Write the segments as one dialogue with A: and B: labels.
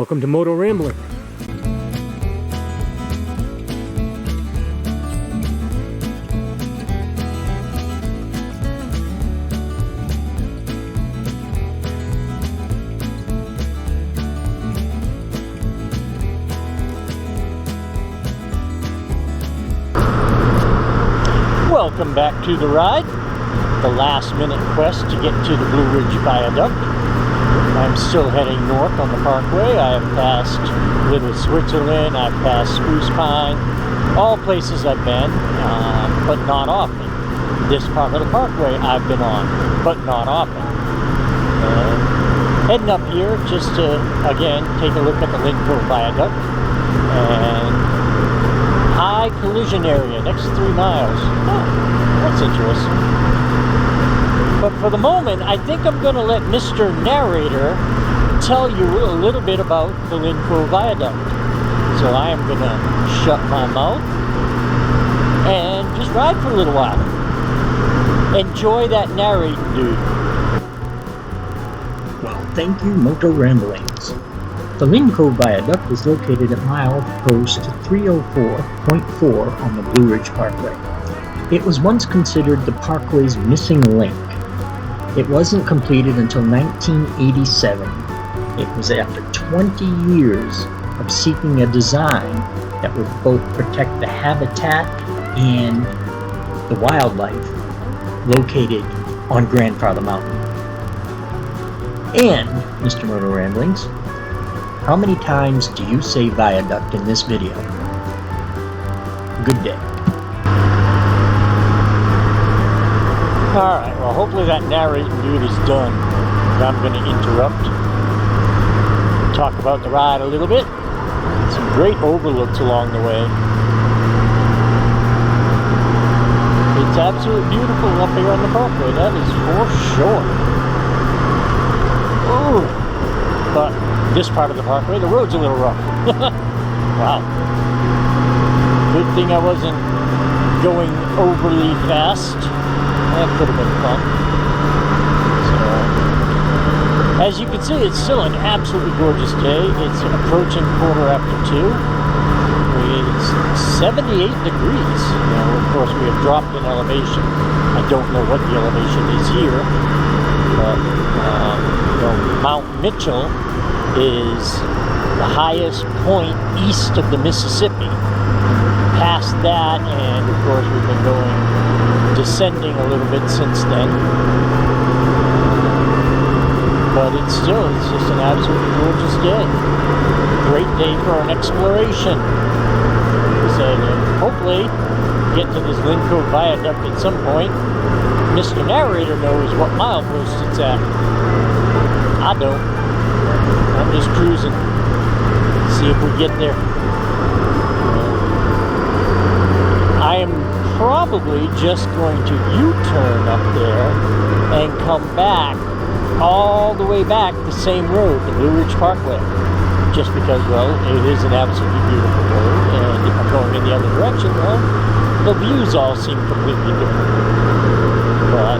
A: Welcome to Motorambling. Welcome back to the ride. The last minute quest to get to the Blue Ridge Viaduct. I'm still heading north on the Parkway. I have passed Little Switzerland, I've passed Spruce Pine, all places I've been, but not often. This part of the Parkway I've been on, but not often. And heading up here just to, again, take a look at the Linn Cove Viaduct. And high collision area, next 3 miles. Oh, that's interesting. But for the moment, I think I'm going to let Mr. Narrator tell you a little bit about the Linn Cove Viaduct. So I am going to shut my mouth and just ride for a little while. Enjoy that narrating, dude.
B: Well, thank you, Motoramblings. The Linn Cove Viaduct is located at milepost 304.4 on the Blue Ridge Parkway. It was once considered the Parkway's missing link. It wasn't completed until 1987. It was after 20 years of seeking a design that would both protect the habitat and the wildlife located on Grandfather Mountain. And, Mr. Motoramblings, how many times do you say viaduct in this video? Good day.
A: Alright, well hopefully that narrating dude is done. I'm going to interrupt, talk about the ride a little bit. Some great overlooks along the way. It's absolutely beautiful up here on the Parkway, that is for sure. Ooh. But this part of the Parkway, the road's a little rough. Wow. Good thing I wasn't going overly fast. That could have been fun. So, as you can see, it's still an absolutely gorgeous day. It's approaching 2:15. It's 78 degrees. Now, of course, we have dropped in elevation. I don't know what the elevation is here, but Mount Mitchell is the highest point east of the Mississippi. Past that, and of course, we've been descending a little bit since then, but it's just an absolutely gorgeous day. Great day for an exploration. So hopefully get to this Linn Cove Viaduct at some point. Mr. Narrator knows what milepost it's at. I don't. I'm just cruising. See if we get there. I am probably just going to U-turn up there and come back all the way back the same road, the Blue Ridge Parkway. Just because, well, it is an absolutely beautiful road, and if I'm going in the other direction, well, the views all seem completely different. But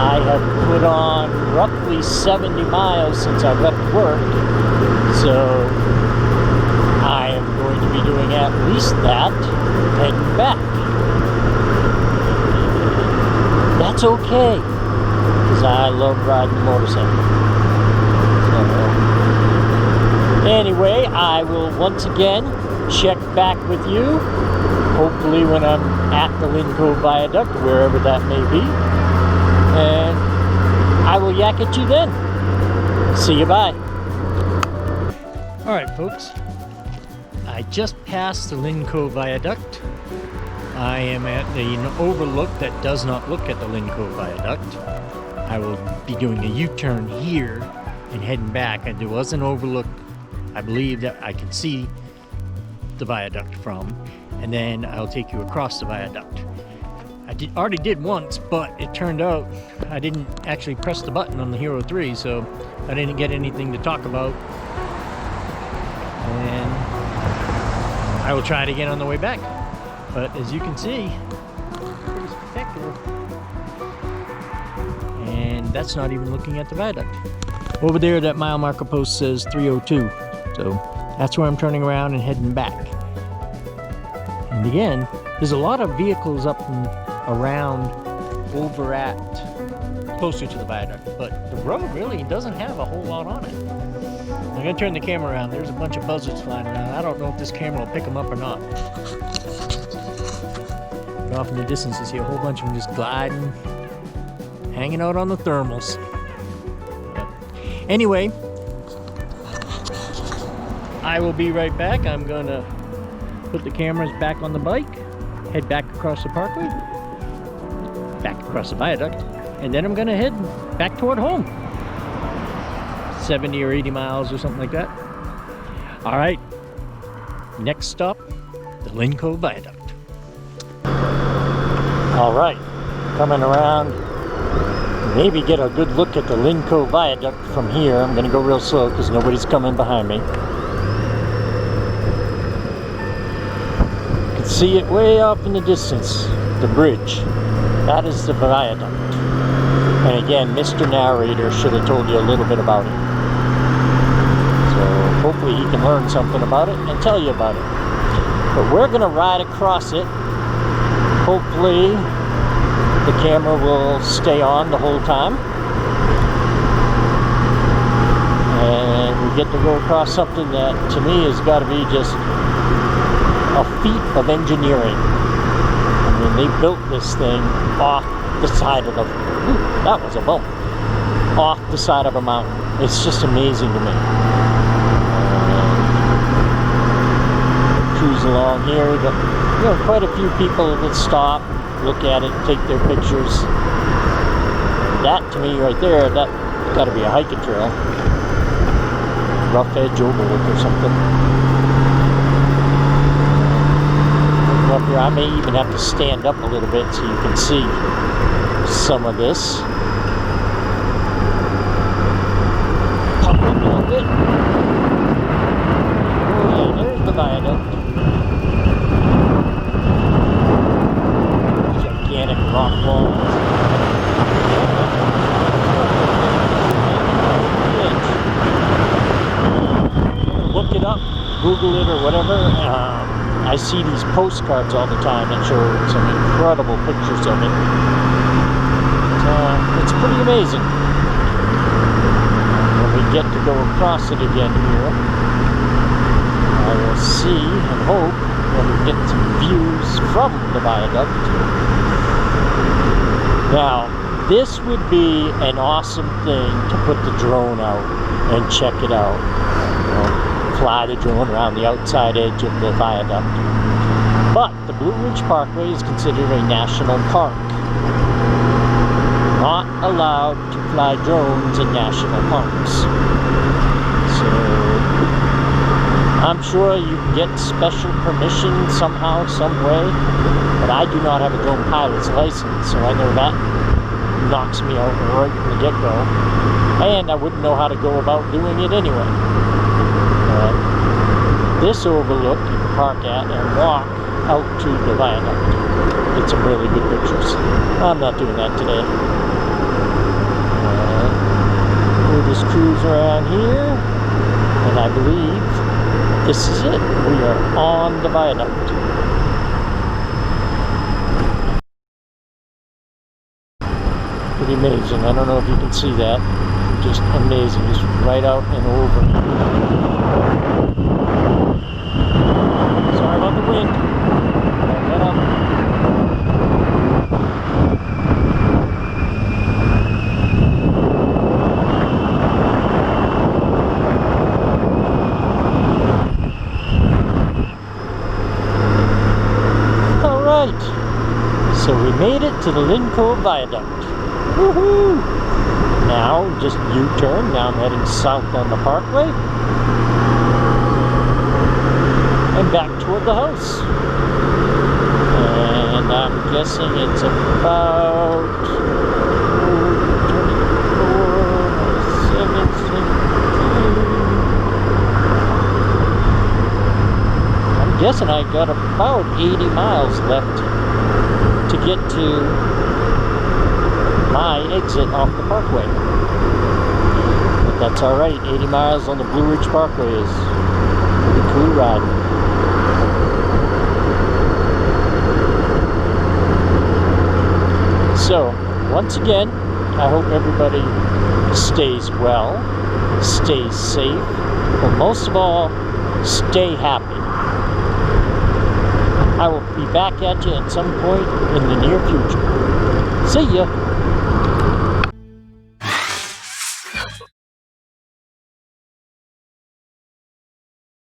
A: I have put on roughly 70 miles since I left work, so I am going to be doing at least that heading back. That's okay, because I love riding a motorcycle. So, anyway, I will once again check back with you, hopefully when I'm at the Linn Cove Viaduct, wherever that may be, and I will yak at you then. See you, bye. Alright folks, I just passed the Linn Cove Viaduct. I am at an overlook that does not look at the Linn Cove Viaduct. I will be doing a U-turn here and heading back, and there was an overlook I believe that I can see the viaduct from, and then I'll take you across the viaduct. I already did once, but it turned out I didn't actually press the button on the Hero 3, so I didn't get anything to talk about. And I will try it again on the way back. But as you can see, pretty spectacular. And that's not even looking at the viaduct. Over there, that mile marker post says 302. So that's where I'm turning around and heading back. And again, there's a lot of vehicles up and around over at closer to the viaduct, but the road really doesn't have a whole lot on it. I'm gonna turn the camera around. There's a bunch of buzzards flying around. I don't know if this camera will pick them up or not. But off in the distance, you see a whole bunch of them just gliding, hanging out on the thermals. But anyway, I will be right back. I'm gonna put the cameras back on the bike, head back across the parkway, back across the viaduct, and then I'm gonna head back toward home. 70 or 80 miles or something like that. All right, next stop, the Linn Cove Viaduct. All right, coming around, maybe get a good look at the Linn Cove Viaduct from here. I'm gonna go real slow because nobody's coming behind me. You can see it way off in the distance, the bridge. That is the viaduct. And again, Mr. Narrator should have told you a little bit about it. So hopefully he can learn something about it and tell you about it. But we're gonna ride across it. Hopefully the camera will stay on the whole time. And we get to go across something that to me has got to be just a feat of engineering. I mean, they built this thing off the side of the, that was a bump, off the side of a mountain. It's just amazing to me. Cruise along here, we got quite a few people that stop, look at it, take their pictures. That to me right there, that got to be a hiking trail, rough edge overlook or something. Up here, I may even have to stand up a little bit so you can see some of this. Pop up a little bit. Oh yeah, there's the viaduct. Gigantic rock walls. Look it up, Google it or whatever. I see these postcards all the time that show some incredible pictures of it. It's pretty amazing. When we get to go across it again here, I will see and hope when we get some views from the viaduct. Now, this would be an awesome thing to put the drone out and check it out. You know, fly the drone around the outside edge of the viaduct. But the Blue Ridge Parkway is considered a national park. Not allowed to fly drones in national parks. So I'm sure you can get special permission somehow, some way, but I do not have a drone pilot's license, so I know that knocks me out right from the get-go. And I wouldn't know how to go about doing it anyway. This overlook you can park at and walk out to the viaduct. Get some really good pictures. I'm not doing that today. We'll just cruise around here, and I believe this is it. We are on the viaduct. Pretty amazing. I don't know if you can see that. Just amazing. Just right out and over. Sorry about the wind. Get up. All right. So we made it to the Linn Cove Viaduct. Woohoo! Now just U-turn. Now I'm heading south on the Parkway. And back toward the house. And I'm guessing it's about 24, 17. I'm guessing I got about 80 miles left to get to my exit off the Parkway. That's alright. 80 miles on the Blue Ridge Parkway is a pretty cool ride. So, once again, I hope everybody stays well, stays safe, but most of all, stay happy. I will be back at you at some point in the near future. See ya!